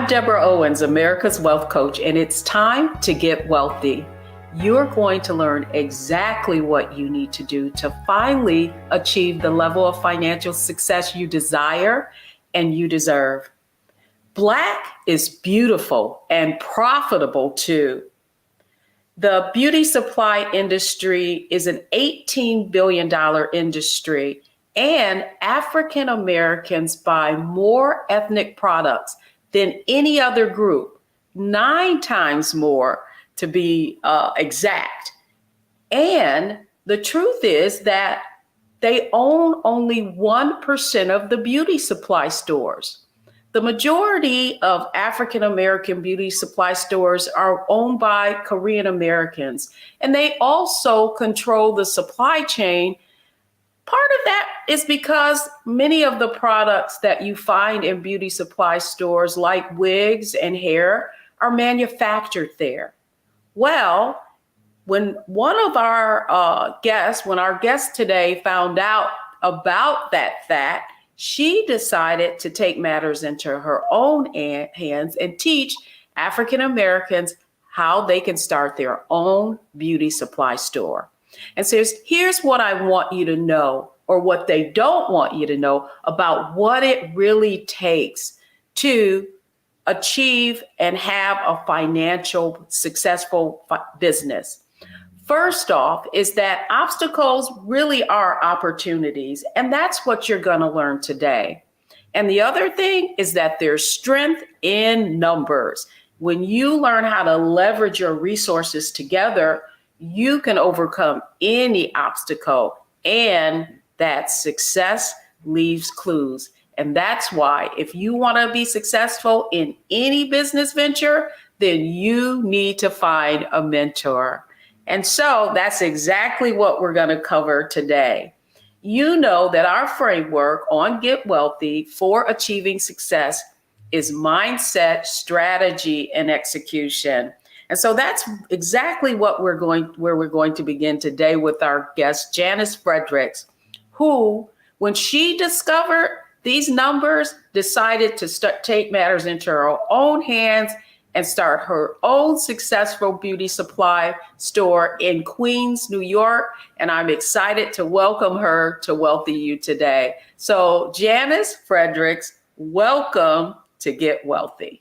I'm Deborah Owens, America's Wealth Coach, and it's time to get wealthy. You're going to learn exactly what you need to do to finally achieve the level of financial success you desire and you deserve. Black is beautiful and profitable too. The beauty supply industry is an $18 billion industry, and African Americans buy more ethnic products than any other group, 9 times more to be exact. And the truth is that they own only 1% of the beauty supply stores. The majority of African American beauty supply stores are owned by Korean Americans, and they also control the supply chain. Part of that is because many of the products that you find in beauty supply stores, like wigs and hair, are manufactured there. Well, when our guest today found out about that fact, she decided to take matters into her own hands and teach African Americans how they can start their own beauty supply store. And so here's what I want you to know, or what they don't want you to know, about what it really takes to achieve and have a financial successful business. First off is that obstacles really are opportunities, and that's what you're going to learn today. And the other thing is that there's strength in numbers. When you learn how to leverage your resources together, you can overcome any obstacle, and that success leaves clues. And that's why if you want to be successful in any business venture, then you need to find a mentor. And so that's exactly what we're going to cover today. You know that our framework on Get Wealthy for achieving success is mindset, strategy, and execution. And so that's exactly where we're going to begin today with our guest, Janice Fredericks, who, when she discovered these numbers, decided to take matters into her own hands and start her own successful beauty supply store in Queens, New York. And I'm excited to welcome her to Wealthy You today. So Janice Fredericks, welcome to Get Wealthy.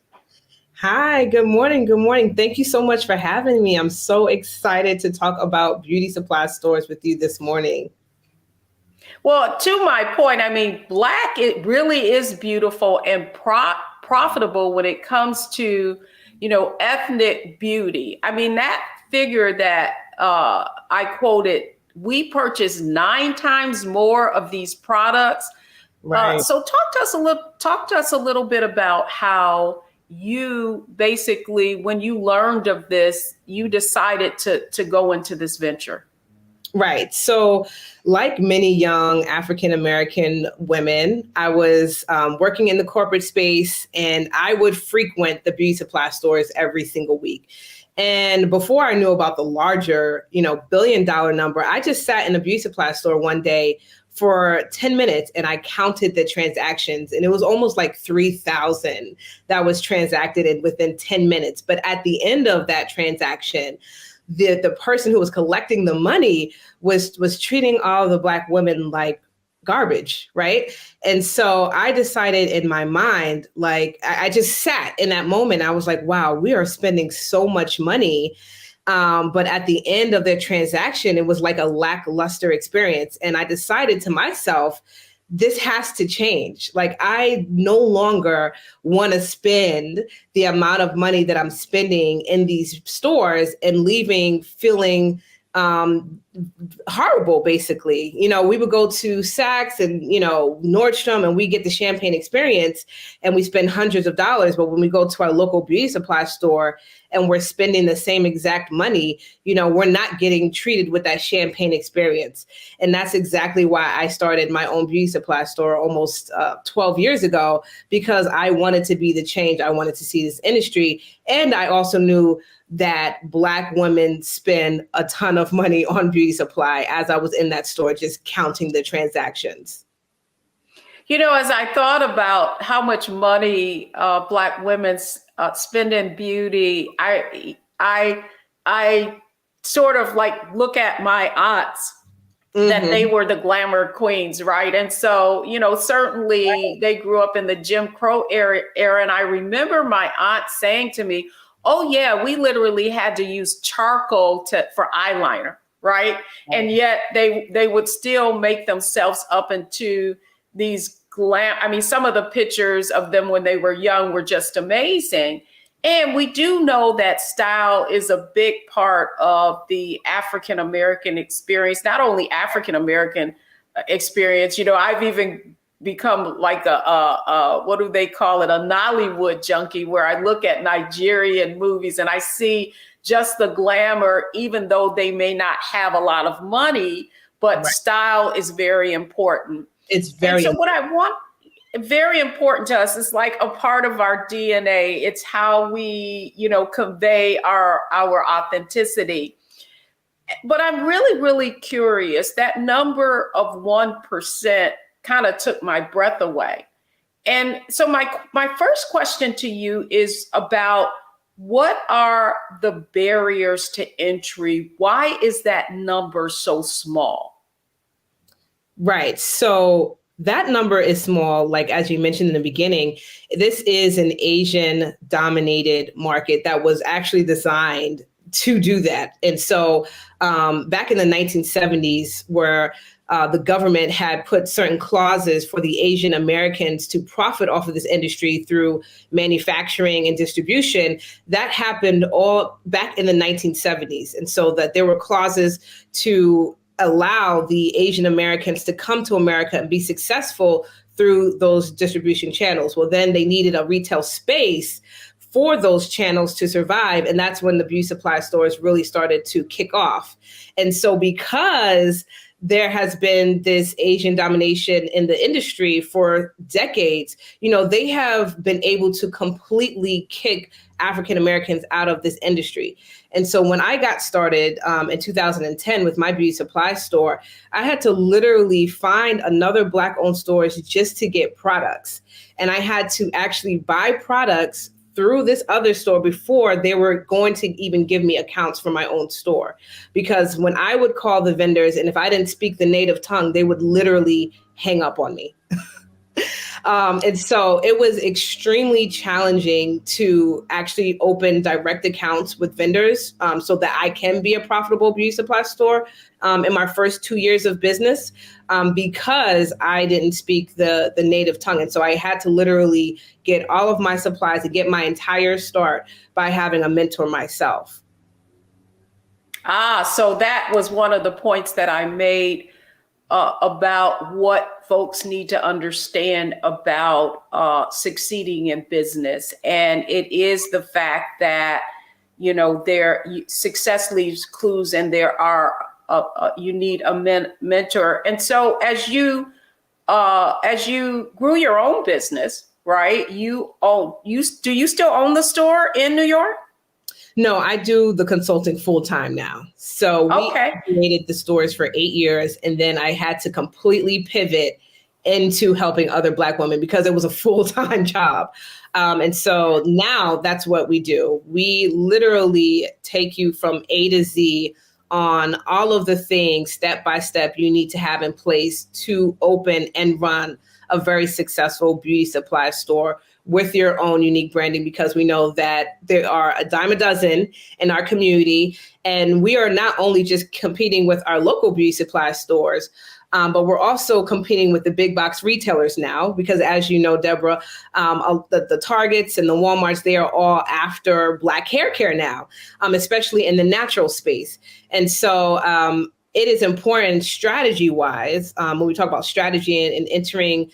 Hi, good morning. Good morning. Thank you so much for having me. I'm so excited to talk about beauty supply stores with you this morning. Well, to my point, I mean, Black, it really is beautiful and profitable when it comes to, ethnic beauty. I mean, that figure that I quoted, we purchase 9 times more of these products. Right. So talk to us a little bit about how you basically, when you learned of this, you decided to go into this venture. Right. So like many young African-American women, I was working in the corporate space, and I would frequent the beauty supply stores every single week. And before I knew about the larger, billion-dollar number, I just sat in a beauty supply store one day for 10 minutes and I counted the transactions, and it was almost like 3,000 that was transacted within 10 minutes. But at the end of that transaction, the person who was collecting the money was treating all the Black women like garbage, right? And so I decided in my mind, I just sat in that moment. I was like, wow, we are spending so much money. But at the end of their transaction, it was like a lackluster experience. And I decided to myself, this has to change. I no longer want to spend the amount of money that I'm spending in these stores and leaving feeling horrible, basically. We would go to Saks and, Nordstrom, and we get the champagne experience and we spend hundreds of dollars. But when we go to our local beauty supply store and we're spending the same exact money, we're not getting treated with that champagne experience. And that's exactly why I started my own beauty supply store almost 12 years ago, because I wanted to be the change. I wanted to see this industry. And I also knew that Black women spend a ton of money on beauty supply, as I was in that store just counting the transactions. As I thought about how much money Black women spend in beauty, I sort of like look at my aunts that they Mm-hmm. were the glamour queens, right? And so, certainly they grew up in the Jim Crow era. And I remember my aunt saying to me, "Oh yeah, we literally had to use charcoal for eyeliner, right?" And yet they would still make themselves up into these I mean, some of the pictures of them when they were young were just amazing. And we do know that style is a big part of the African American experience, not only African American experience. I've even become like what do they call it? A Nollywood junkie, where I look at Nigerian movies and I see just the glamour, even though they may not have a lot of money, but Right. style is very important. It's And very so what I want, very important to us, is like a part of our DNA. It's how we, convey our authenticity. But I'm really, really curious. That number of 1% kind of took my breath away. And so my first question to you is about, what are the barriers to entry? Why is that number so small? right. So that number is small. Like, as you mentioned in the beginning, this is an Asian dominated market that was actually designed to do that. And so back in the 1970s, where the government had put certain clauses for the Asian Americans to profit off of this industry through manufacturing and distribution, that happened all back in the 1970s. And so that there were clauses to allow the Asian Americans to come to America and be successful through those distribution channels. Well, then they needed a retail space for those channels to survive. And that's when the beauty supply stores really started to kick off. And so because there has been this Asian domination in the industry for decades, they have been able to completely kick African Americans out of this industry. And so when I got started in 2010 with my beauty supply store, I had to literally find another Black-owned stores just to get products. And I had to actually buy products through this other store before they were going to even give me accounts for my own store. Because when I would call the vendors, and if I didn't speak the native tongue, they would literally hang up on me. And so it was extremely challenging to actually open direct accounts with vendors so that I can be a profitable beauty supply store in my first 2 years of business because I didn't speak the native tongue. And so I had to literally get all of my supplies and get my entire start by having a mentor myself. So that was one of the points that I made about what folks need to understand about succeeding in business. And it is the fact that, success leaves clues, and there are, you need a mentor. And so as you grew your own business, right? Do you still own the store in New York? No, I do the consulting full time now. So we created the stores for 8 years, and then I had to completely pivot into helping other Black women because it was a full-time job. And so now that's what we do. We literally take you from A to Z on all of the things step by step you need to have in place to open and run a very successful beauty supply store with your own unique branding, because we know that there are a dime a dozen in our community. And we are not only just competing with our local beauty supply stores, but we're also competing with the big box retailers now, because as you know, Deborah, the Targets and the Walmarts, they are all after Black hair care now, especially in the natural space. And so it is important strategy-wise, when we talk about strategy and entering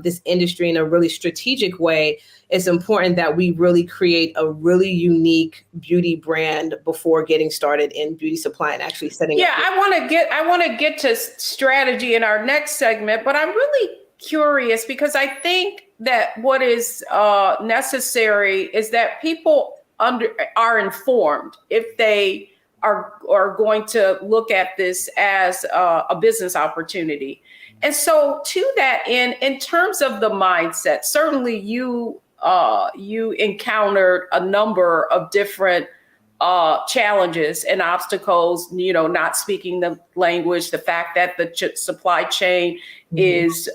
this industry in a really strategic way, it's important that we really create a really unique beauty brand before getting started in beauty supply and actually setting up. I want to get to strategy in our next segment, but I'm really curious because I think that what is necessary is that people are informed if they are going to look at this as a business opportunity. And so to that end, in terms of the mindset, certainly you encountered a number of different challenges and obstacles, not speaking the language, the fact that the supply chain is,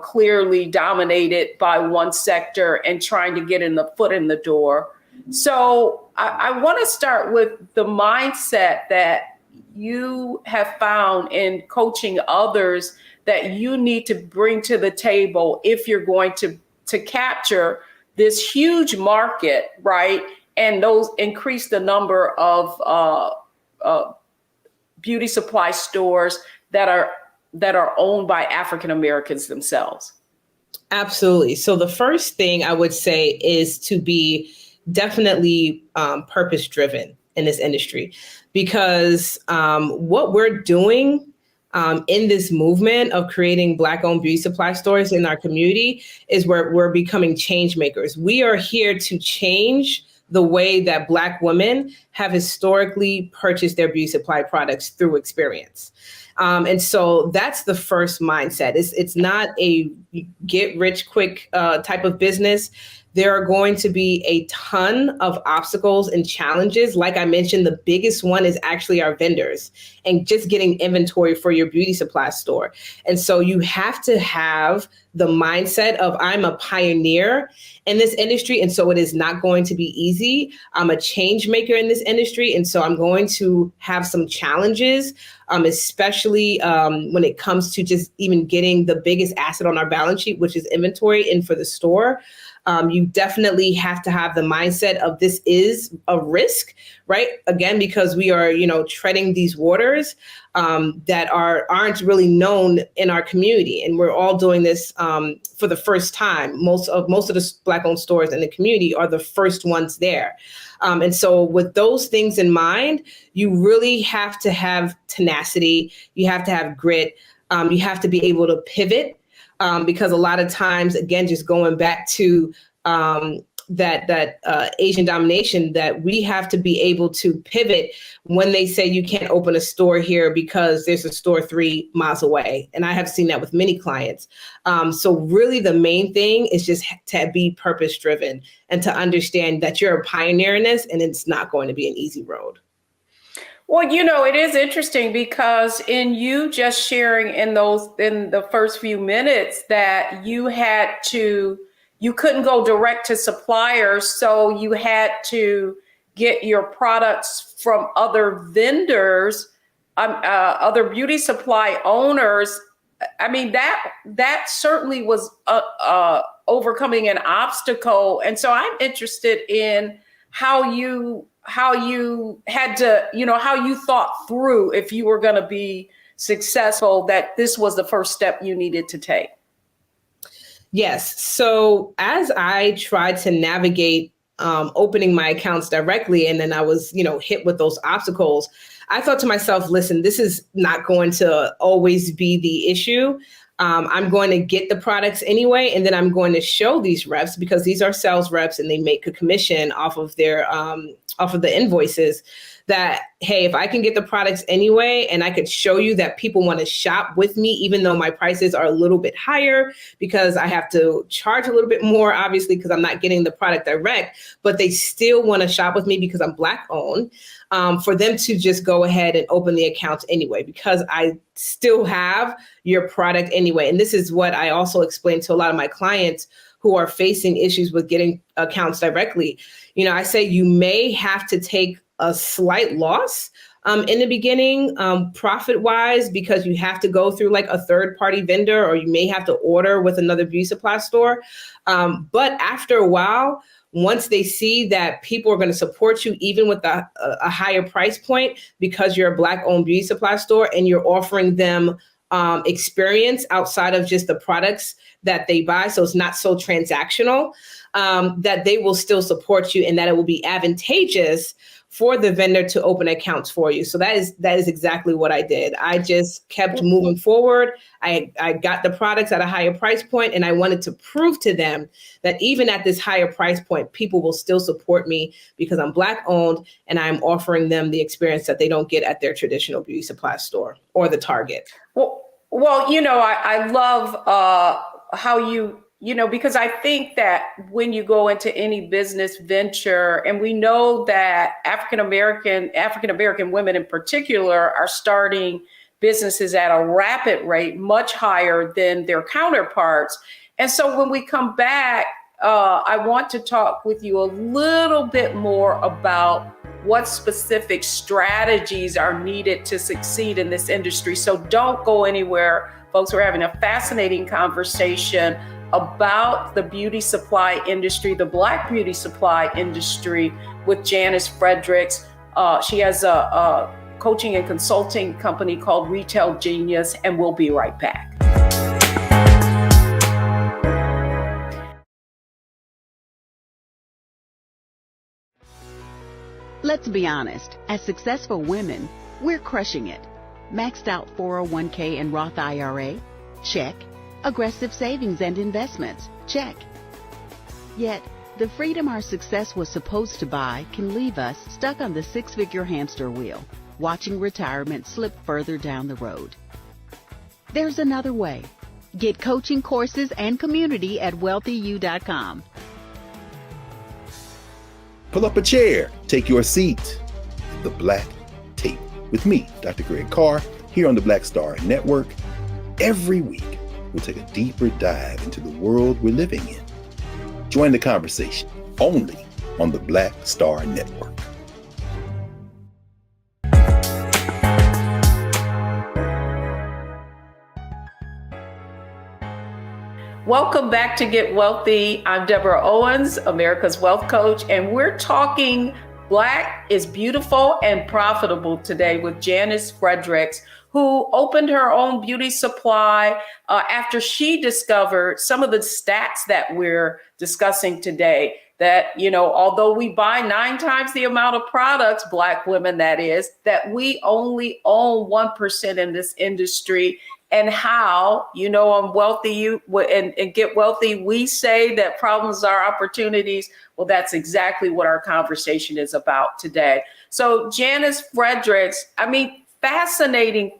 clearly dominated by one sector and trying to get the foot in the door. So I want to start with the mindset that you have found in coaching others that you need to bring to the table if you're going to capture this huge market, right? And those increase the number of beauty supply stores that are owned by African Americans themselves. Absolutely. So the first thing I would say is to be definitely purpose driven in this industry, because what we're doing in this movement of creating Black-owned beauty supply stores in our community is where we're becoming change makers. We are here to change the way that Black women have historically purchased their beauty supply products through experience. And so that's the first mindset. It's not a get rich quick type of business. There are going to be a ton of obstacles and challenges. Like I mentioned, the biggest one is actually our vendors and just getting inventory for your beauty supply store. And so you have to have the mindset of I'm a pioneer in this industry. And so it is not going to be easy. I'm a change maker in this industry. And so I'm going to have some challenges, especially when it comes to just even getting the biggest asset on our balance sheet, which is inventory in for the store. You definitely have to have the mindset of this is a risk, right? Again, because we are, treading these waters that aren't really known in our community, and we're all doing this for the first time. Most of the Black-owned stores in the community are the first ones there, and so with those things in mind, you really have to have tenacity. You have to have grit. You have to be able to pivot. Because a lot of times, again, just going back to that Asian domination, that we have to be able to pivot when they say you can't open a store here because there's a store 3 miles away. And I have seen that with many clients. So really the main thing is just to be purpose driven and to understand that you're a pioneer in this and it's not going to be an easy road. Well, it is interesting because in you just sharing in the first few minutes that you couldn't go direct to suppliers, so you had to get your products from other vendors, other beauty supply owners. I mean, that certainly was overcoming an obstacle. And so I'm interested in how you had to, how you thought through if you were going to be successful, that this was the first step you needed to take. Yes. So as I tried to navigate opening my accounts directly, and then I was, hit with those obstacles, I thought to myself, listen, this is not going to always be the issue. I'm going to get the products anyway, and then I'm going to show these reps, because these are sales reps and they make a commission off of their off of the invoices, that, hey, if I can get the products anyway, and I could show you that people want to shop with me, even though my prices are a little bit higher because I have to charge a little bit more, obviously, because I'm not getting the product direct, but they still want to shop with me because I'm Black owned, for them to just go ahead and open the accounts anyway, because I still have your product anyway. And this is what I also explain to a lot of my clients who are facing issues with getting accounts directly. I say you may have to take a slight loss in the beginning, profit-wise, because you have to go through like a third-party vendor, or you may have to order with another beauty supply store. But after a while, once they see that people are going to support you, even with a higher price point, because you're a Black-owned beauty supply store and you're offering them experience outside of just the products that they buy, so it's not so transactional, that they will still support you, and that it will be advantageous for the vendor to open accounts for you. So that is exactly what I did. I just kept moving forward. I got the products at a higher price point, and I wanted to prove to them that even at this higher price point, people will still support me because I'm Black owned and I'm offering them the experience that they don't get at their traditional beauty supply store or the Target. Well, I love how because I think that when you go into any business venture, and we know that African American women in particular are starting businesses at a rapid rate, much higher than their counterparts. And so when we come back, I want to talk with you a little bit more about what specific strategies are needed to succeed in this industry. So don't go anywhere, folks. We're having a fascinating conversation about the beauty supply industry, the Black beauty supply industry, with Janice Fredericks. She has a coaching and consulting company called Retail Genius, and we'll be right back. Let's be honest, as successful women, we're crushing it. Maxed out 401k and Roth IRA? Check. Aggressive savings and investments? Check. Yet, the freedom our success was supposed to buy can leave us stuck on the six-figure hamster wheel, watching retirement slip further down the road. There's another way. Get coaching courses and community at wealthyu.com. Pull up a chair, take your seat. The Black Tape with me, Dr. Greg Carr, here on the Black Star Network. Every week, we'll take a deeper dive into the world we're living in. Join the conversation only on the Black Star Network. Welcome back to Get Wealthy. I'm Deborah Owens, America's Wealth Coach, and we're talking Black is Beautiful and Profitable today with Janice Fredericks, who opened her own beauty supply after she discovered some of the stats that we're discussing today. That, although we buy 9 times the amount of products, Black women that is, that we only own 1% in this industry. And how, on Wealthy You and Get Wealthy, we say that problems are opportunities. Well, that's exactly what our conversation is about today. So Janice Fredericks, fascinating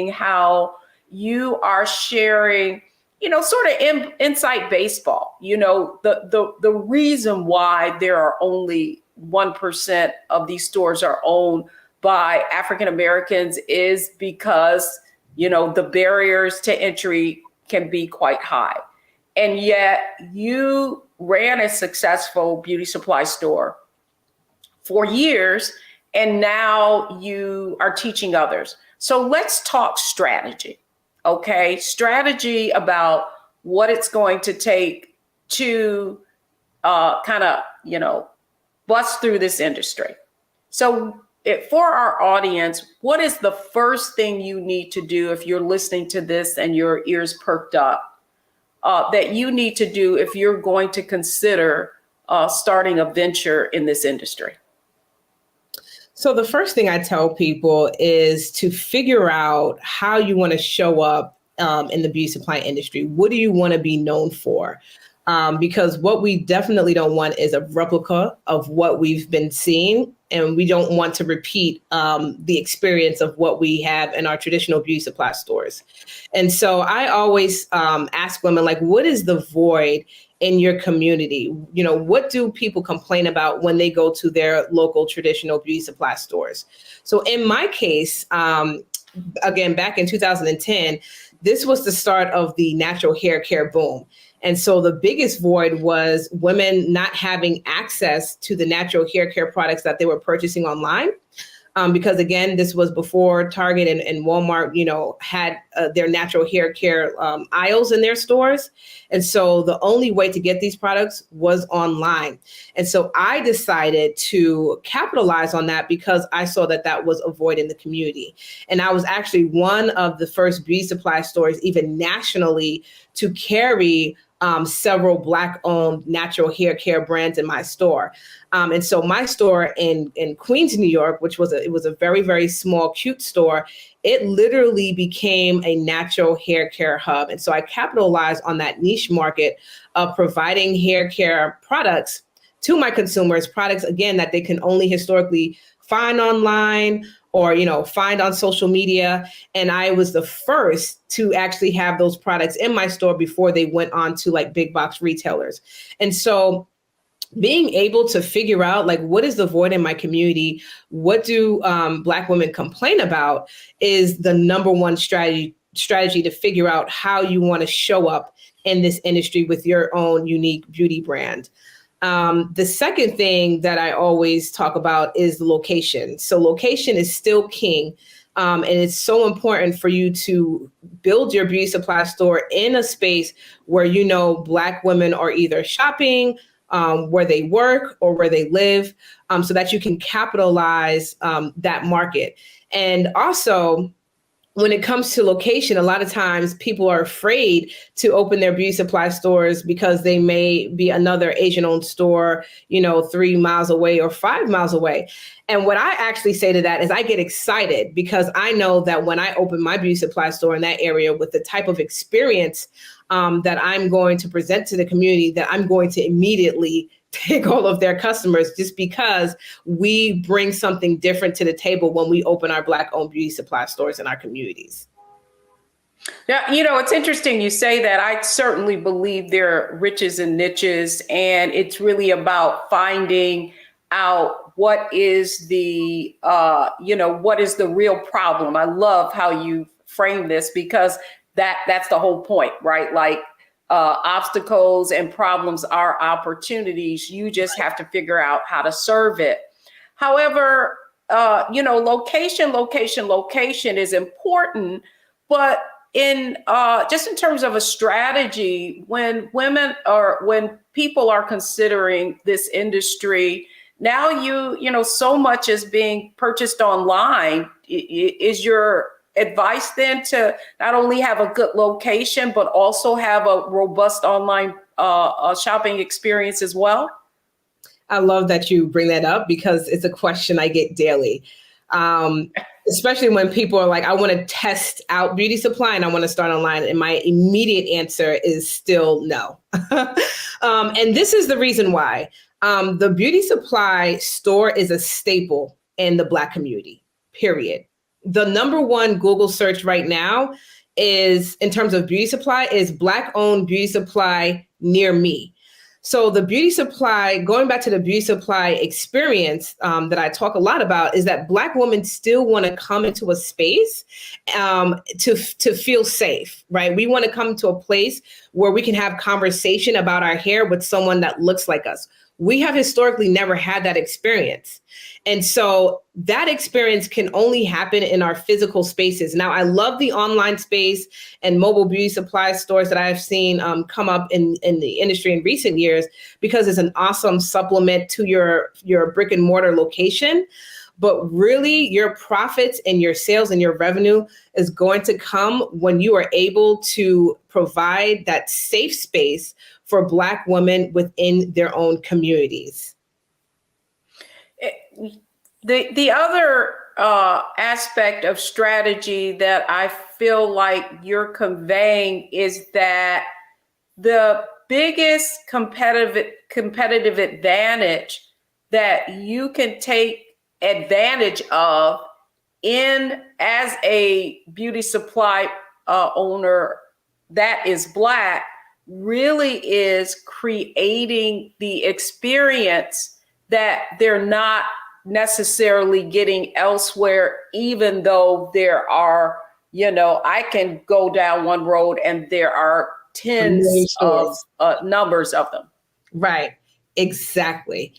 how you are sharing, sort of inside baseball, the reason why there are only 1% of these stores are owned by African Americans is because the barriers to entry can be quite high. And yet you ran a successful beauty supply store for years, and now you are teaching others. So let's talk strategy, okay? Strategy about what it's going to take to bust through this industry. So for our audience, what is the first thing you need to do if you're listening to this and your ears perked up, that you need to do if you're going to consider starting a venture in this industry? So the first thing I tell people is to figure out how you want to show up in the beauty supply industry. What do you want to be known for? Because what we definitely don't want is a replica of what we've been seeing. And we don't want to repeat the experience of what we have in our traditional beauty supply stores. And so I always ask women, what is the void in your community? What do people complain about when they go to their local traditional beauty supply stores? So in my case, again, back in 2010, this was the start of the natural hair care boom. And so the biggest void was women not having access to the natural hair care products that they were purchasing online. Because again, this was before Target and Walmart, had their natural hair care aisles in their stores. And so the only way to get these products was online. And so I decided to capitalize on that because I saw that that was a void in the community. And I was actually one of the first beauty supply stores, even nationally, to carry several Black-owned natural hair care brands in my store. And so my store in Queens, New York, which was a very, very small, cute store, it literally became a natural hair care hub. And so I capitalized on that niche market of providing hair care products to my consumers, products, again, that they can only historically find online or, find on social media. And I was the first to actually have those products in my store before they went on to like big box retailers. And so being able to figure out like, what is the void in my community? What do Black women complain about is the number one strategy to figure out how you want to show up in this industry with your own unique beauty brand. The second thing that I always talk about is the location. So location is still king. And it's so important for you to build your beauty supply store in a space where, Black women are either shopping, where they work or where they live, so that you can capitalize that market. And also, when it comes to location, a lot of times people are afraid to open their beauty supply stores because they may be another Asian-owned store, 3 miles away or 5 miles away. And what I actually say to that is I get excited because I know that when I open my beauty supply store in that area with the type of experience that I'm going to present to the community, that I'm going to immediately take all of their customers, just because we bring something different to the table when we open our Black-owned beauty supply stores in our communities. Yeah, it's interesting you say that. I certainly believe there are riches and niches, and it's really about finding out what is the, what is the real problem. I love how you frame this, because that's the whole point, right? Like, obstacles and problems are opportunities. You just have to figure out how to serve it. However, location is important, but in just in terms of a strategy, when people are considering this industry, now so much is being purchased online. Is your advice then to not only have a good location, but also have a robust online shopping experience as well? I love that you bring that up because it's a question I get daily, especially when people are like, I want to test out beauty supply and I want to start online. And my immediate answer is still no. And this is the reason why. The beauty supply store is a staple in the Black community, period. The number one Google search right now is, in terms of beauty supply, is Black-owned beauty supply near me. So the beauty supply, going back to the beauty supply experience that I talk a lot about, is that Black women still want to come into a space to feel safe, right? We want to come to a place where we can have conversation about our hair with someone that looks like us. We have historically never had that experience. And so that experience can only happen in our physical spaces. Now, I love the online space and mobile beauty supply stores that I've seen come up in the industry in recent years, because it's an awesome supplement to your brick and mortar location. But really, your profits and your sales and your revenue is going to come when you are able to provide that safe space for Black women within their own communities. The other aspect of strategy that I feel like you're conveying is that the biggest competitive advantage that you can take advantage of as a beauty supply owner that is Black really is creating the experience that they're not necessarily getting elsewhere, even though there are, I can go down one road and there are tens of numbers of them. Right. Exactly.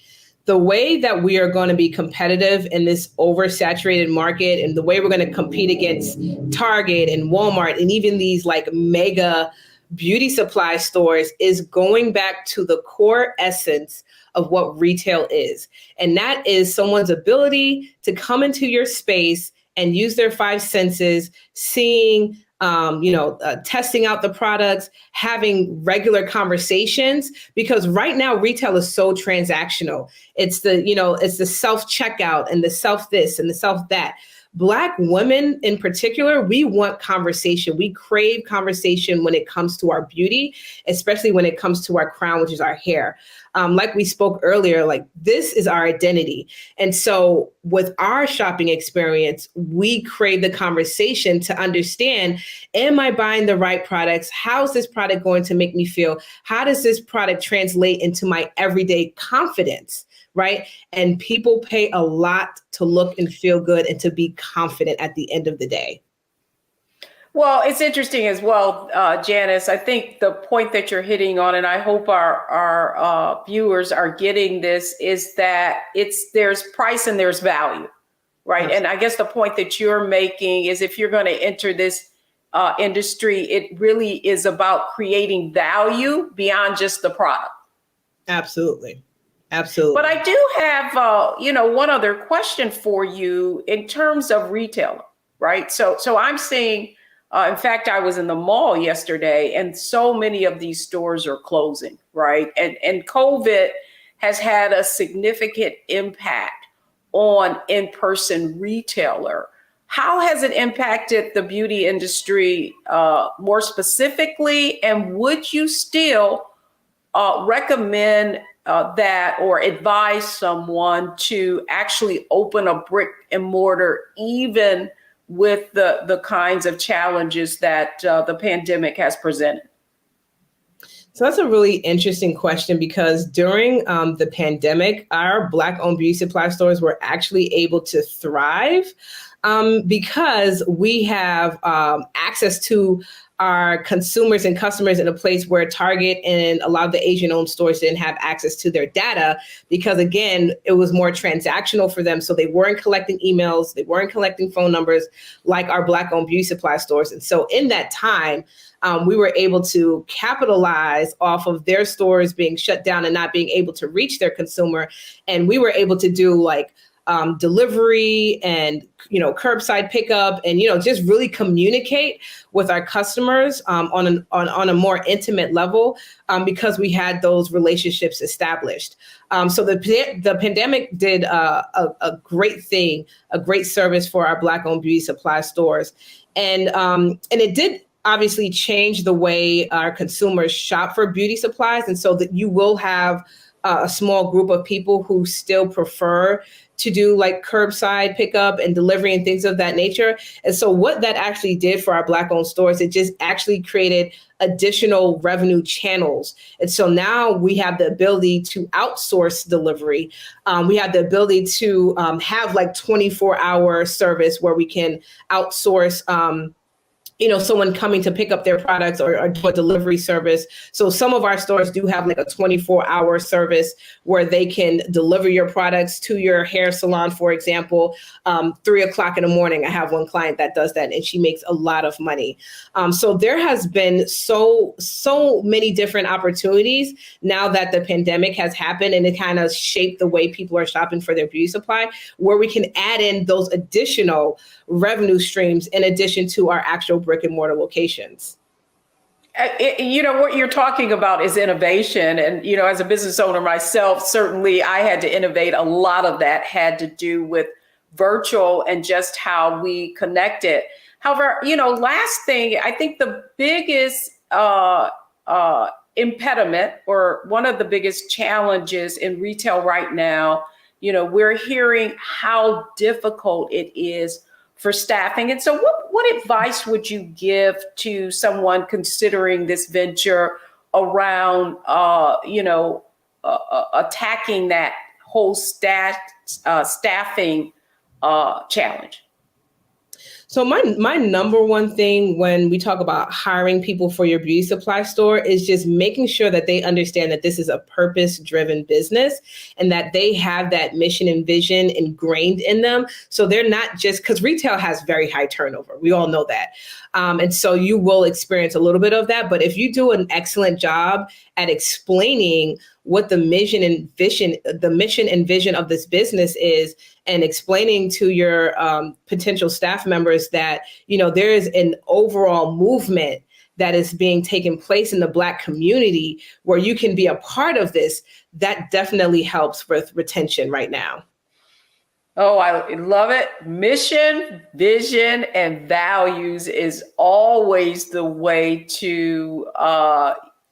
The way that we are going to be competitive in this oversaturated market, and the way we're going to compete against Target and Walmart and even these like mega beauty supply stores, is going back to the core essence of what retail is. And that is someone's ability to come into your space and use their five senses, seeing, testing out the products, having regular conversations, because right now retail is so transactional. It's the self-checkout and the self this and the self that. Black women in particular, we want conversation. We crave conversation when it comes to our beauty, especially when it comes to our crown, which is our hair. Like we spoke earlier, like this is our identity. And so with our shopping experience, we crave the conversation to understand, am I buying the right products? How's this product going to make me feel? How does this product translate into my everyday confidence? Right? And people pay a lot to look and feel good and to be confident at the end of the day. Well, it's interesting as well, Janice. I think the point that you're hitting on, and I hope our viewers are getting this, is that there's price and there's value, right? Yes. And I guess the point that you're making is if you're going to enter this industry, it really is about creating value beyond just the product. Absolutely. Absolutely. But I do have, one other question for you in terms of retailer, right? So I'm seeing, in fact, I was in the mall yesterday and so many of these stores are closing, right? And COVID has had a significant impact on in-person retailer. How has it impacted the beauty industry more specifically? And would you still recommend that or advise someone to actually open a brick and mortar, even with the kinds of challenges that the pandemic has presented? So that's a really interesting question because during the pandemic, our Black-owned beauty supply stores were actually able to thrive because we have access to our consumers and customers in a place where Target and a lot of the Asian-owned stores didn't have access to their data because, again, it was more transactional for them. So they weren't collecting emails, they weren't collecting phone numbers like our Black-owned beauty supply stores. And so in that time, we were able to capitalize off of their stores being shut down and not being able to reach their consumer. And we were able to do delivery and, curbside pickup and, just really communicate with our customers on a more intimate level because we had those relationships established. So the pandemic did a great thing, a great service for our Black-owned beauty supply stores. And it did obviously change the way our consumers shop for beauty supplies. And so that you will have a small group of people who still prefer to do curbside pickup and delivery and things of that nature. And so what that actually did for our Black-owned stores, it just actually created additional revenue channels. And so now we have the ability to outsource delivery. We have the ability to have 24-hour service where we can outsource someone coming to pick up their products or do a delivery service. So some of our stores do have a 24-hour service where they can deliver your products to your hair salon, for example, 3:00 in the morning. I have one client that does that and she makes a lot of money. So there has been so many different opportunities now that the pandemic has happened and it kind of shaped the way people are shopping for their beauty supply, where we can add in those additional revenue streams in addition to our actual brick and mortar locations. What you're talking about is innovation. And, as a business owner myself, certainly I had to innovate. A lot of that had to do with virtual and just how we connected. However, last thing, I think the biggest impediment or one of the biggest challenges in retail right now, we're hearing how difficult it is for staffing. And so what advice would you give to someone considering this venture around, attacking that whole staffing challenge? So my number one thing when we talk about hiring people for your beauty supply store is just making sure that they understand that this is a purpose-driven business and that they have that mission and vision ingrained in them. So they're not just, because retail has very high turnover. We all know that. And so you will experience a little bit of that. But if you do an excellent job at explaining what the mission and vision of this business is, and explaining to your potential staff members that, there is an overall movement that is being taken place in the Black community where you can be a part of this, that definitely helps with retention right now. Oh, I love it. Mission, vision, and values is always the way to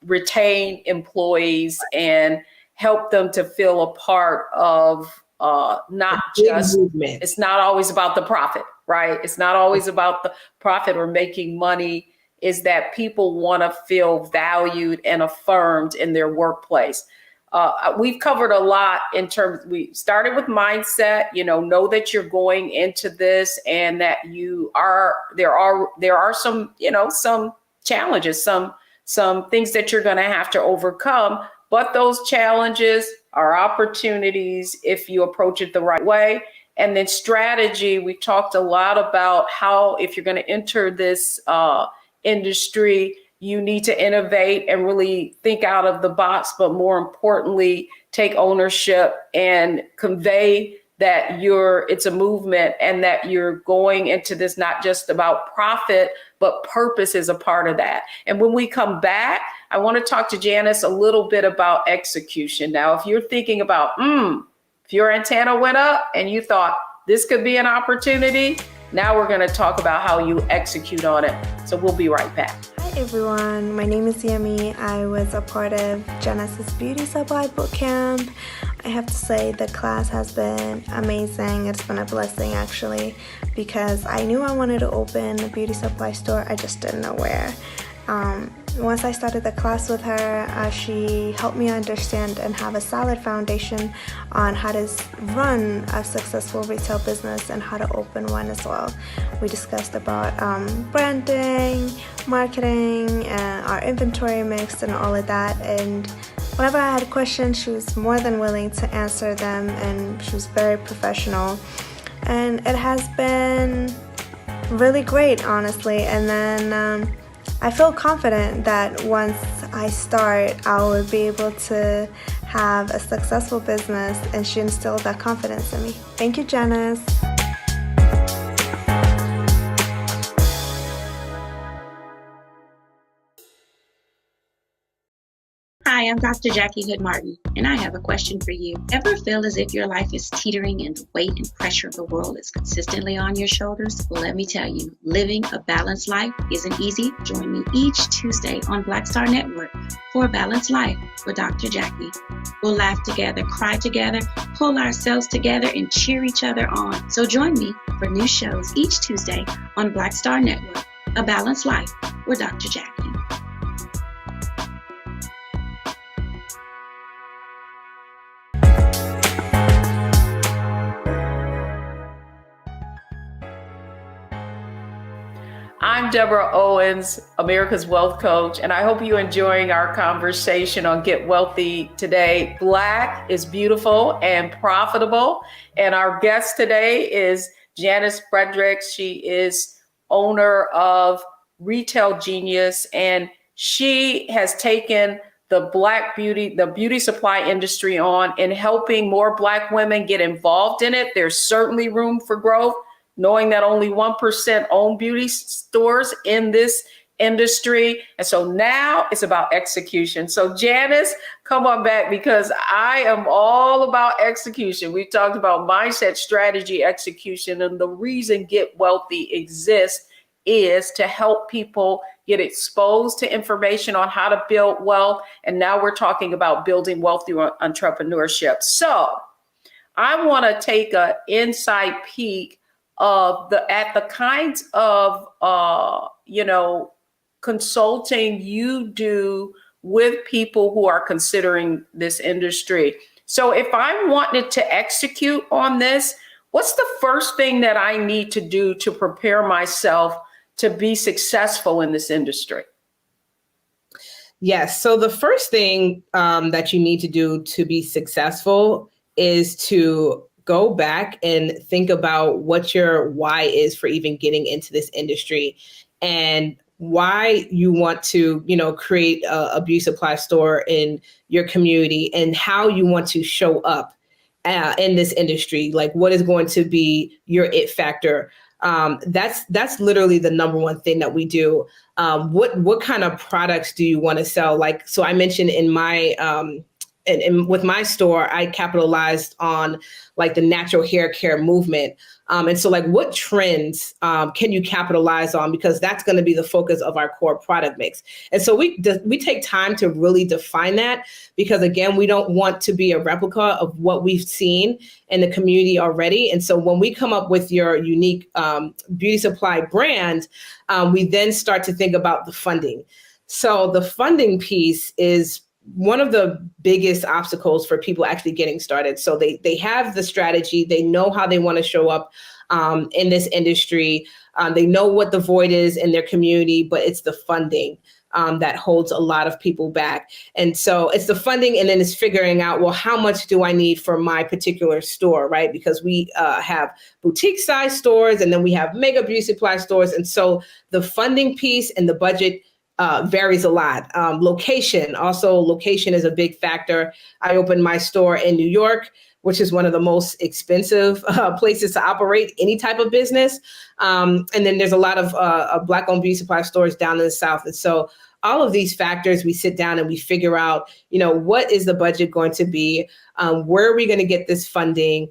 retain employees and help them to feel a part of A not big just, movement. it's not always about the profit, right? It's not always about the profit or making money, is that people want to feel valued and affirmed in their workplace. We've covered a lot in terms, we started with mindset, know that you're going into this and that there are some, some challenges, some things that you're going to have to overcome, but those challenges are opportunities if you approach it the right way. And then strategy, we talked a lot about how, if you're going to enter this industry, you need to innovate and really think out of the box, but more importantly, take ownership and convey that it's a movement and that you're going into this not just about profit, but purpose is a part of that. And when we come back, I want to talk to Janice a little bit about execution. Now, if you're thinking about, if your antenna went up and you thought this could be an opportunity, now we're going to talk about how you execute on it. So we'll be right back. Hi everyone, my name is Yemi. I was a part of Genesis Beauty Supply Bootcamp. I have to say the class has been amazing. It's been a blessing actually, because I knew I wanted to open a beauty supply store. I just didn't know where. Once I started the class with her, she helped me understand and have a solid foundation on how to run a successful retail business and how to open one as well. We discussed about branding, marketing, our inventory mix and all of that. And whenever I had questions, she was more than willing to answer them, and she was very professional. And it has been really great, honestly. And then I feel confident that once I start, I will be able to have a successful business, and she instilled that confidence in me. Thank you, Janice. Hi, I'm Dr. Jackie Hood Martin, and I have a question for you. Ever feel as if your life is teetering and the weight and pressure of the world is consistently on your shoulders? Well, let me tell you, living a balanced life isn't easy. Join me each Tuesday on Black Star Network for A Balanced Life with Dr. Jackie. We'll laugh together, cry together, pull ourselves together, and cheer each other on. So join me for new shows each Tuesday on Black Star Network, A Balanced Life with Dr. Jackie. I'm Deborah Owens, America's Wealth Coach, and I hope you're enjoying our conversation on Get Wealthy today. Black is beautiful and profitable, and our guest today is Janice Fredericks. She is owner of Retail Genius, and she has taken the beauty supply industry on and helping more Black women get involved in it. There's certainly room for growth, knowing that only 1% own beauty stores in this industry. And so now it's about execution. So Janice, come on back, because I am all about execution. We talked about mindset, strategy, execution, and the reason Get Wealthy exists is to help people get exposed to information on how to build wealth. And now we're talking about building wealth through entrepreneurship. So I want to take an inside peek of the kinds of consulting you do with people who are considering this industry. So if I wanted to execute on this, what's the first thing that I need to do to prepare myself to be successful in this industry? Yes. So the first thing that you need to do to be successful is to go back and think about what your why is for even getting into this industry, and why you want to, create a beauty supply store in your community, and how you want to show up in this industry. Like, what is going to be your it factor? That's literally the number one thing that we do. What kind of products do you want to sell? Like, so I mentioned in my and with my store, I capitalized on like the natural hair care movement. And so like what trends can you capitalize on? Because that's going to be the focus of our core product mix. And so we take time to really define that, because again, we don't want to be a replica of what we've seen in the community already. And so when we come up with your unique beauty supply brand, we then start to think about the funding. So the funding piece is one of the biggest obstacles for people actually getting started. So they have the strategy, they know how they want to show up in this industry, they know what the void is in their community, but it's the funding that holds a lot of people back. And so it's the funding, and then it's figuring out, well, how much do I need for my particular store, right? Because we have boutique size stores, and then we have mega beauty supply stores. And so the funding piece and the budget varies a lot. Location is a big factor. I opened my store in New York, which is one of the most expensive places to operate any type of business. And then there's a lot of Black-owned beauty supply stores down in the South. And so all of these factors, we sit down and we figure out, what is the budget going to be? Where are we going to get this funding?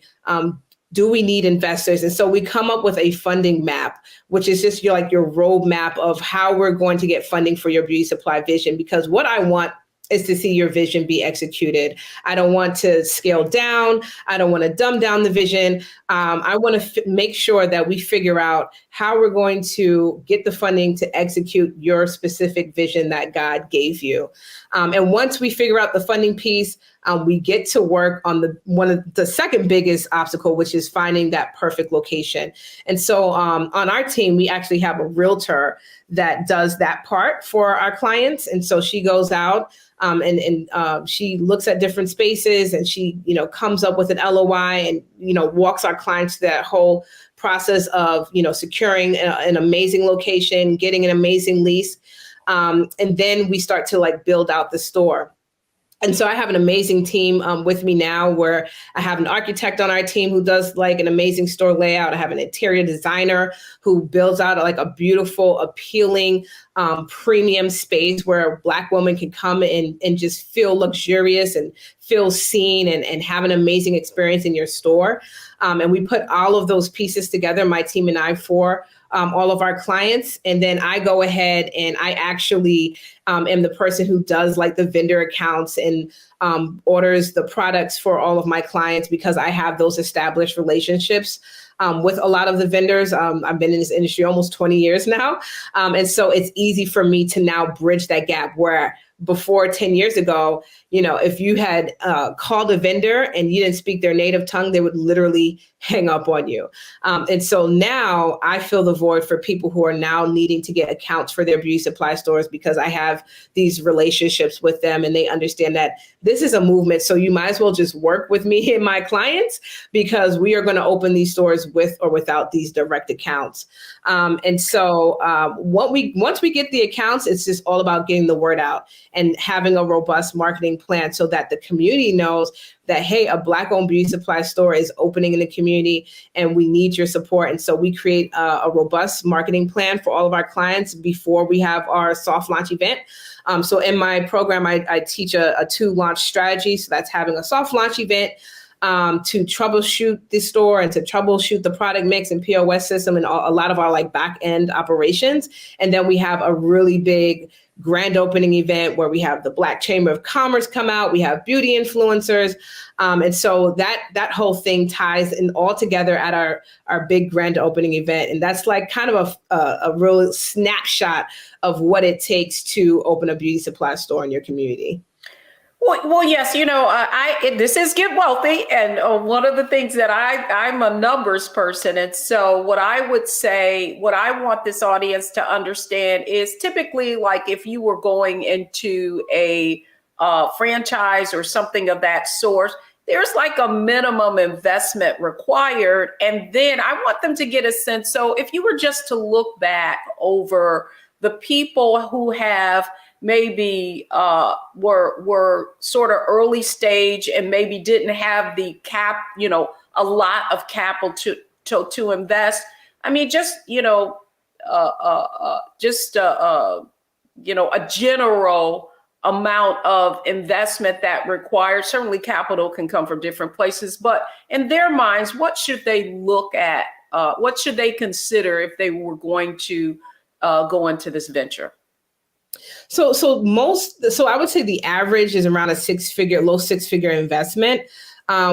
Do we need investors? And so we come up with a funding map, which is just your roadmap of how we're going to get funding for your beauty supply vision. Because what I want is to see your vision be executed. I don't want to scale down. I don't want to dumb down the vision. I want to make sure that we figure out how we're going to get the funding to execute your specific vision that God gave you. And once we figure out the funding piece, we get to work on the second biggest obstacle, which is finding that perfect location. And so on our team, we actually have a realtor that does that part for our clients. And so she goes out and she looks at different spaces, and she, comes up with an LOI and, walks our clients through that whole process of, securing an amazing location, getting an amazing lease. And then we start to build out the store. And so I have an amazing team with me now, where I have an architect on our team who does an amazing store layout. I have an interior designer who builds out a beautiful, appealing, premium space where Black women can come and just feel luxurious and feel seen and have an amazing experience in your store. And we put all of those pieces together, my team and I, for all of our clients. And then I go ahead and I actually am the person who does the vendor accounts and orders the products for all of my clients, because I have those established relationships with a lot of the vendors. I've been in this industry almost 20 years now. And so it's easy for me to now bridge that gap, where before 10 years ago, if you had called a vendor and you didn't speak their native tongue, they would literally hang up on you. And so now I fill the void for people who are now needing to get accounts for their beauty supply stores, because I have these relationships with them and they understand that this is a movement. So you might as well just work with me and my clients, because we are going to open these stores with or without these direct accounts. And so once we get the accounts, it's just all about getting the word out and having a robust marketing plan so that the community knows that, hey, a Black-owned beauty supply store is opening in the community and we need your support. And so we create a robust marketing plan for all of our clients before we have our soft launch event. So in my program, I teach a 2-launch strategy. So that's having a soft launch event to troubleshoot the store and to troubleshoot the product mix and POS system and a lot of our back end operations. And then we have a really big grand opening event where we have the Black Chamber of Commerce come out. We have beauty influencers. And so that whole thing ties in all together at our big grand opening event. And that's kind of a real snapshot of what it takes to open a beauty supply store in your community. Well, yes, this is Get Wealthy. And one of the things that I'm a numbers person. And so what I would say, what I want this audience to understand is typically if you were going into a franchise or something of that sort, there's a minimum investment required. And then I want them to get a sense. So if you were just to look back over the people who have maybe were sort of early stage and maybe didn't have the a lot of capital to invest. I mean, just a general amount of investment that requires. Certainly capital can come from different places, but in their minds, what should they look at? What should they consider if they were going to go into this venture? So I would say the average is around low six figure investment.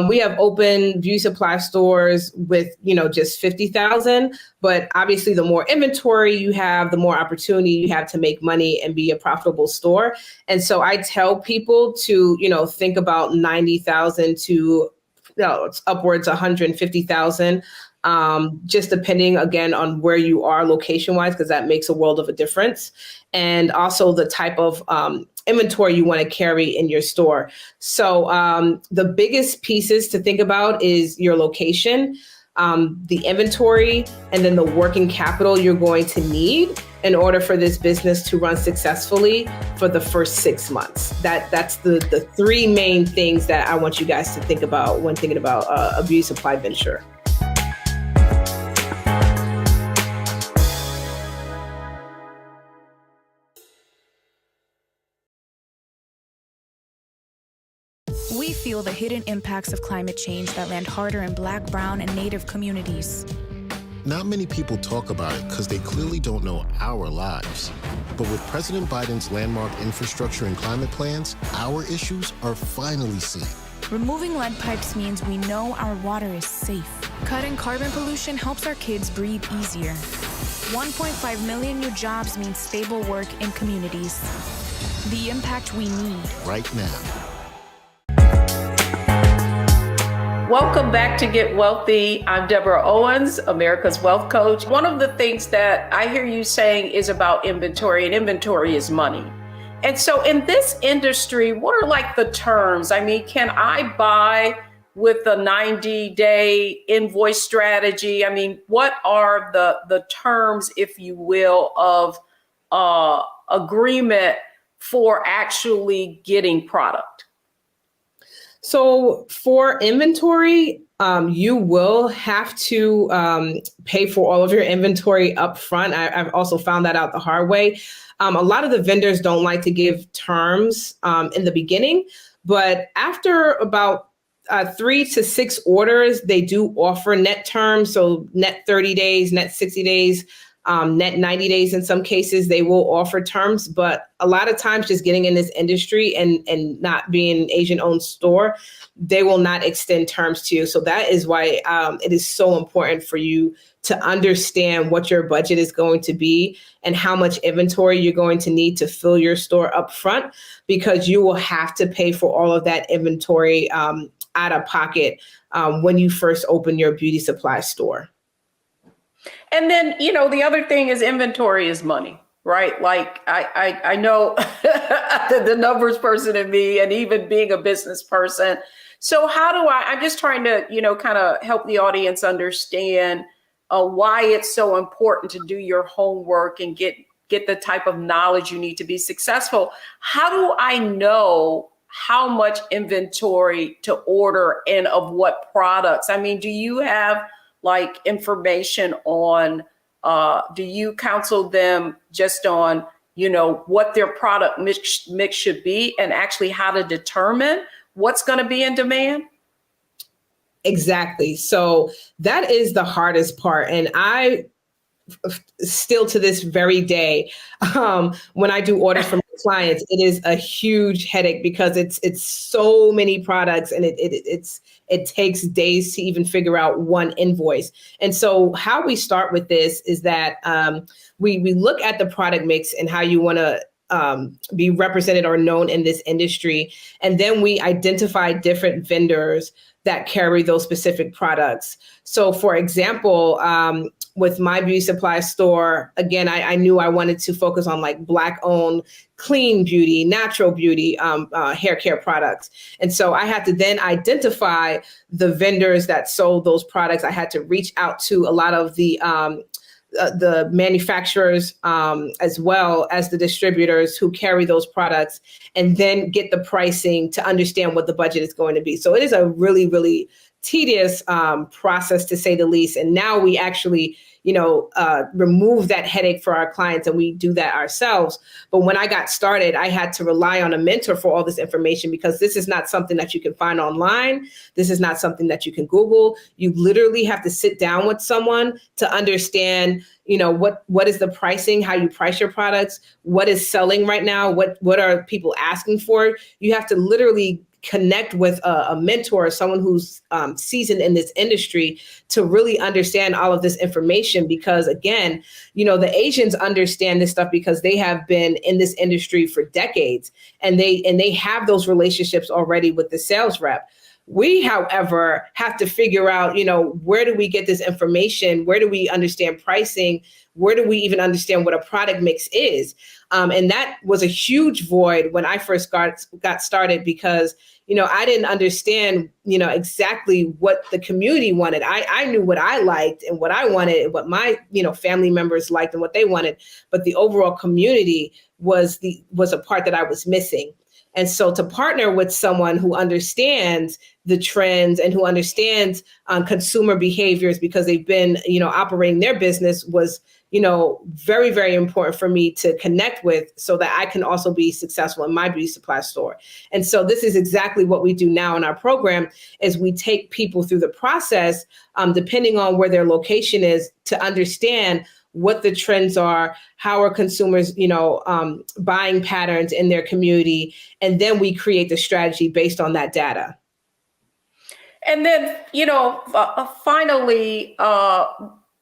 We have open beauty supply stores with, just 50,000, but obviously the more inventory you have, the more opportunity you have to make money and be a profitable store. And so I tell people to, think about 90,000 to it's upwards 150,000. Just depending again on where you are location wise, because that makes a world of a difference. And also the type of inventory you want to carry in your store. So the biggest pieces to think about is your location, the inventory, and then the working capital you're going to need in order for this business to run successfully for the first 6 months. That's the three main things that I want you guys to think about when thinking about a beauty supply venture. We feel the hidden impacts of climate change that land harder in Black, Brown, and Native communities. Not many people talk about it because they clearly don't know our lives. But with President Biden's landmark infrastructure and climate plans, our issues are finally seen. Removing lead pipes means we know our water is safe. Cutting carbon pollution helps our kids breathe easier. 1.5 million new jobs means stable work in communities. The impact we need. Right now. Welcome back to Get Wealthy. I'm Deborah Owens, America's Wealth Coach. One of the things that I hear you saying is about inventory, and inventory is money. And so in this industry, what are like the terms? I mean, can I buy with a 90-day invoice strategy? I mean, what are the terms, if you will, of agreement for actually getting product? So for inventory, you will have to pay for all of your inventory up front. I've also found that out the hard way. A lot of the vendors don't like to give terms in the beginning, but after about 3 to 6 orders, they do offer net terms. So net 30 days, net 60 days, net 90 days. In some cases, they will offer terms, but a lot of times just getting in this industry and not being an Asian-owned store, they will not extend terms to you. So that is why it is so important for you to understand what your budget is going to be and how much inventory you're going to need to fill your store up front, because you will have to pay for all of that inventory out of pocket when you first open your beauty supply store. And then, the other thing is inventory is money, right? Like I know the numbers person in me, and even being a business person. So how do I'm just trying to, kind of help the audience understand why it's so important to do your homework and get the type of knowledge you need to be successful. How do I know how much inventory to order and of what products? I mean, do you have like information on, do you counsel them just on, what their product mix should be, and actually how to determine what's going to be in demand? Exactly. So that is the hardest part. And I still to this very day, when I do orders from clients, it is a huge headache because it's so many products, and it takes days to even figure out one invoice. And so how we start with this is that we look at the product mix and how you want to be represented or known in this industry. And then we identify different vendors that carry those specific products. So for example, with my beauty supply store, again, I knew I wanted to focus on like Black owned, clean beauty, natural beauty, hair care products. And so I had to then identify the vendors that sold those products. I had to reach out to a lot of the manufacturers, as well as the distributors who carry those products, and then get the pricing to understand what the budget is going to be. So it is a really, really tedious process, to say the least. And now we actually, remove that headache for our clients, and we do that ourselves. But when I got started, I had to rely on a mentor for all this information, because this is not something that you can find online. This is not something that you can Google. You literally have to sit down with someone to understand, what is the pricing, how you price your products, what is selling right now, what are people asking for. You have to literally connect with a mentor, or someone who's seasoned in this industry, to really understand all of this information. Because again, the Asians understand this stuff because they have been in this industry for decades, and they have those relationships already with the sales rep. We, however, have to figure out, where do we get this information? Where do we understand pricing? Where do we even understand what a product mix is? And that was a huge void when I first got started, because, I didn't understand, exactly what the community wanted. I knew what I liked and what I wanted, and what my, family members liked and what they wanted. But the overall community was a part that I was missing. And so to partner with someone who understands the trends and who understands consumer behaviors, because they've been, operating their business, was, very, very important for me to connect with, so that I can also be successful in my beauty supply store. And so this is exactly what we do now in our program, is we take people through the process, depending on where their location is, to understand what the trends are, how are consumers, buying patterns in their community. And then we create the strategy based on that data. And then, finally,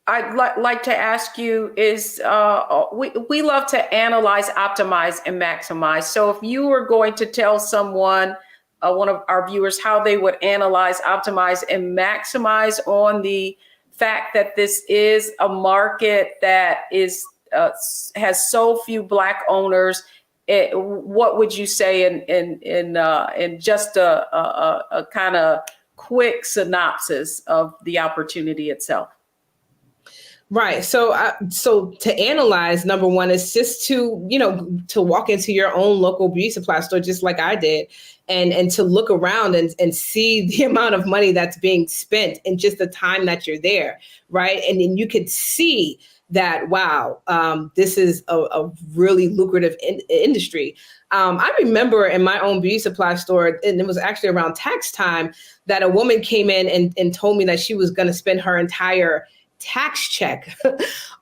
I'd like to ask you is, we love to analyze, optimize, and maximize. So if you were going to tell someone, one of our viewers, how they would analyze, optimize, and maximize on the fact that this is a market that is has so few Black owners, what would you say in just a kind of quick synopsis of the opportunity itself? Right. So to analyze, number one is just to walk into your own local beauty supply store, just like I did, and to look around and see the amount of money that's being spent in just the time that you're there. Right. And then you could see that, wow, this is a really lucrative industry. I remember in my own beauty supply store, and it was actually around tax time, that a woman came in and told me that she was going to spend her entire tax check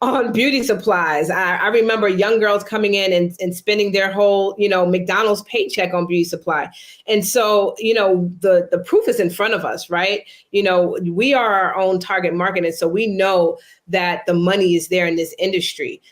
on beauty supplies. I remember young girls coming in and spending their whole, McDonald's paycheck on beauty supply. And so, the proof is in front of us, right? We are our own target market. And so we know that the money is there in this industry.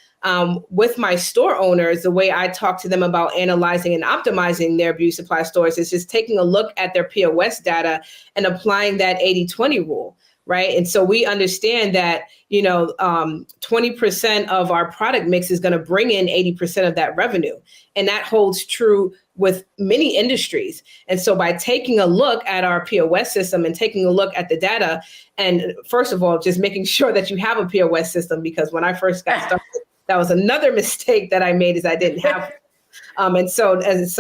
With my store owners, the way I talk to them about analyzing and optimizing their beauty supply stores is just taking a look at their POS data and applying that 80-20 rule. Right. And so we understand that, 20% of our product mix is going to bring in 80% of that revenue. And that holds true with many industries. And so by taking a look at our POS system and taking a look at the data, and first of all, just making sure that you have a POS system, because when I first got started, that was another mistake that I made, is I didn't have and so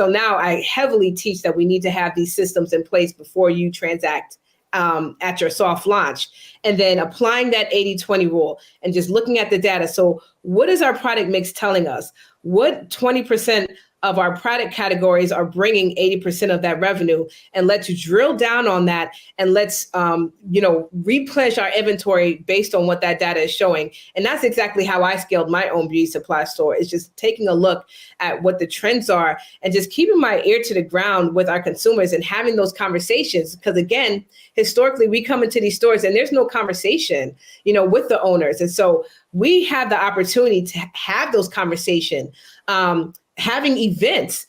now I heavily teach that we need to have these systems in place before you transact at your soft launch, and then applying that 80-20 rule and just looking at the data. So what is our product mix telling us? What 20% of our product categories are bringing 80% of that revenue? And let's drill down on that, and let's, replenish our inventory based on what that data is showing. And that's exactly how I scaled my own beauty supply store, is just taking a look at what the trends are and just keeping my ear to the ground with our consumers and having those conversations. Because again, historically, we come into these stores and there's no conversation, with the owners. And so we have the opportunity to have those conversations. Having events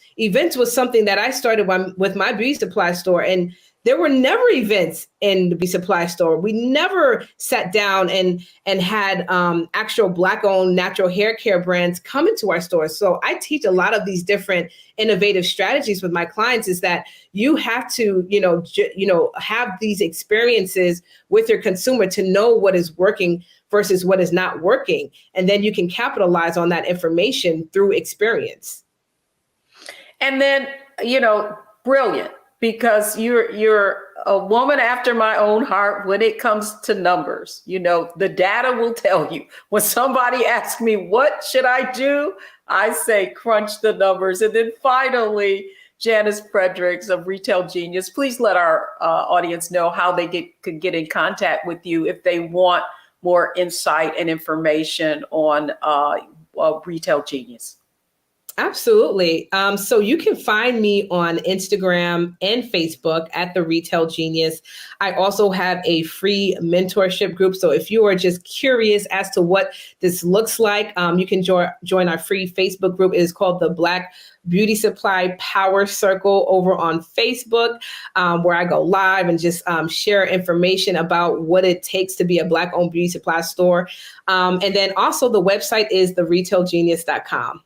was something that I started with my beauty supply store, and there were never events in the beauty supply store. We never sat down and had actual Black-owned natural hair care brands come into our stores. So I teach a lot of these different innovative strategies with my clients, is that you have to, have these experiences with your consumer to know what is working versus what is not working. And then you can capitalize on that information through experience. And then, brilliant, because you're a woman after my own heart when it comes to numbers. You know, the data will tell you. When somebody asks me, what should I do? I say, crunch the numbers. And then finally, Janice Fredericks of Retail Genius, please let our audience know how they could get in contact with you if they want more insight and information on Retail Genius. Absolutely. So you can find me on Instagram and Facebook at The Retail Genius. I also have a free mentorship group. So if you are just curious as to what this looks like, you can join our free Facebook group. It is called the Black Beauty Supply Power Circle over on Facebook, where I go live and just share information about what it takes to be a Black-owned beauty supply store. And then also the website is theretailgenius.com.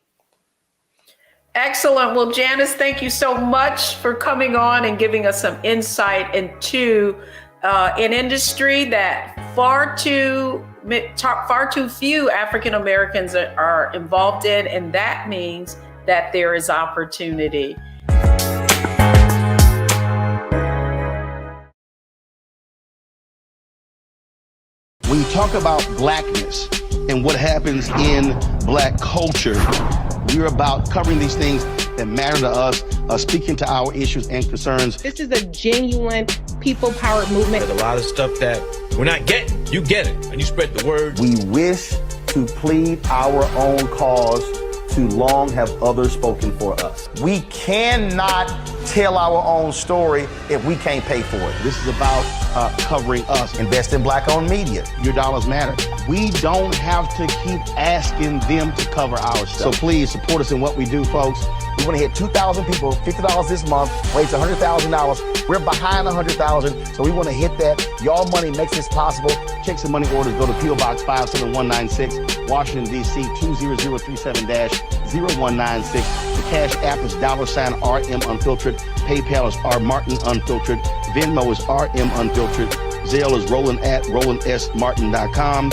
Excellent. Well, Janice, thank you so much for coming on and giving us some insight into an industry that far too few African Americans are involved in, and that means that there is opportunity. When you talk about Blackness and what happens in Black culture, we're about covering these things that matter to us, speaking to our issues and concerns. This is a genuine people-powered movement. There's a lot of stuff that we're not getting. You get it, and you spread the word. We wish to plead our own cause. Too long have others spoken for us. We cannot tell our own story if we can't pay for it. This is about covering us. Invest in Black-owned media. Your dollars matter. We don't have to keep asking them to cover our stuff. So please support us in what we do, folks. We want to hit 2,000 people, $50 this month, raise $100,000. We're behind $100,000, so we want to hit that. Y'all money makes this possible. Checks and money orders go to P.O. Box 57196, Washington, D.C. 20037-0196. The Cash App is $RM Unfiltered. PayPal is R Martin Unfiltered. Venmo is RM Unfiltered. Zelle is Roland at RolandSMartin.com.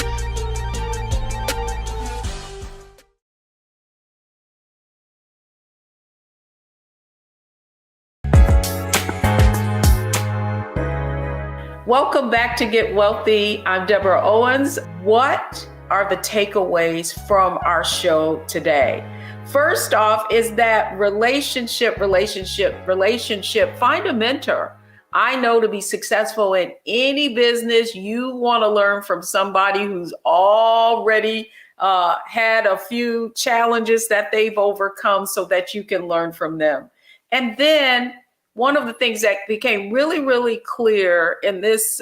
Welcome back to Get Wealthy. I'm Deborah Owens. What are the takeaways from our show today? First off is that relationship. Find a mentor. I know to be successful in any business, you want to learn from somebody who's already had a few challenges that they've overcome so that you can learn from them. And then one of the things that became really, really clear in this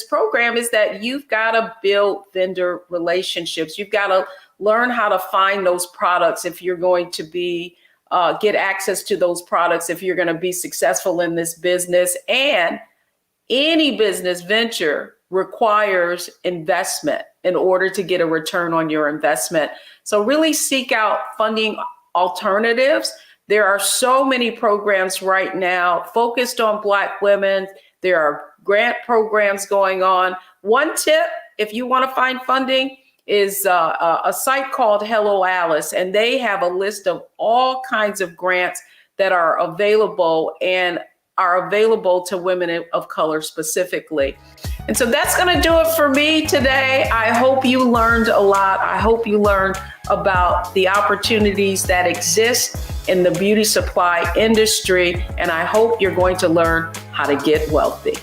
program is that you've got to build vendor relationships. You've got to learn how to find those products if you're going to be get access to those products if you're going to be successful in this business. And any business venture requires investment in order to get a return on your investment. So really seek out funding alternatives. There are so many programs right now focused on Black women. There are grant programs going on. One tip, if you want to find funding, is a site called Hello Alice, and they have a list of all kinds of grants that are available and are available to women of color specifically. And so that's going to do it for me today. I hope you learned a lot. I hope you learned about the opportunities that exist in the beauty supply industry, and I hope you're going to learn how to get wealthy.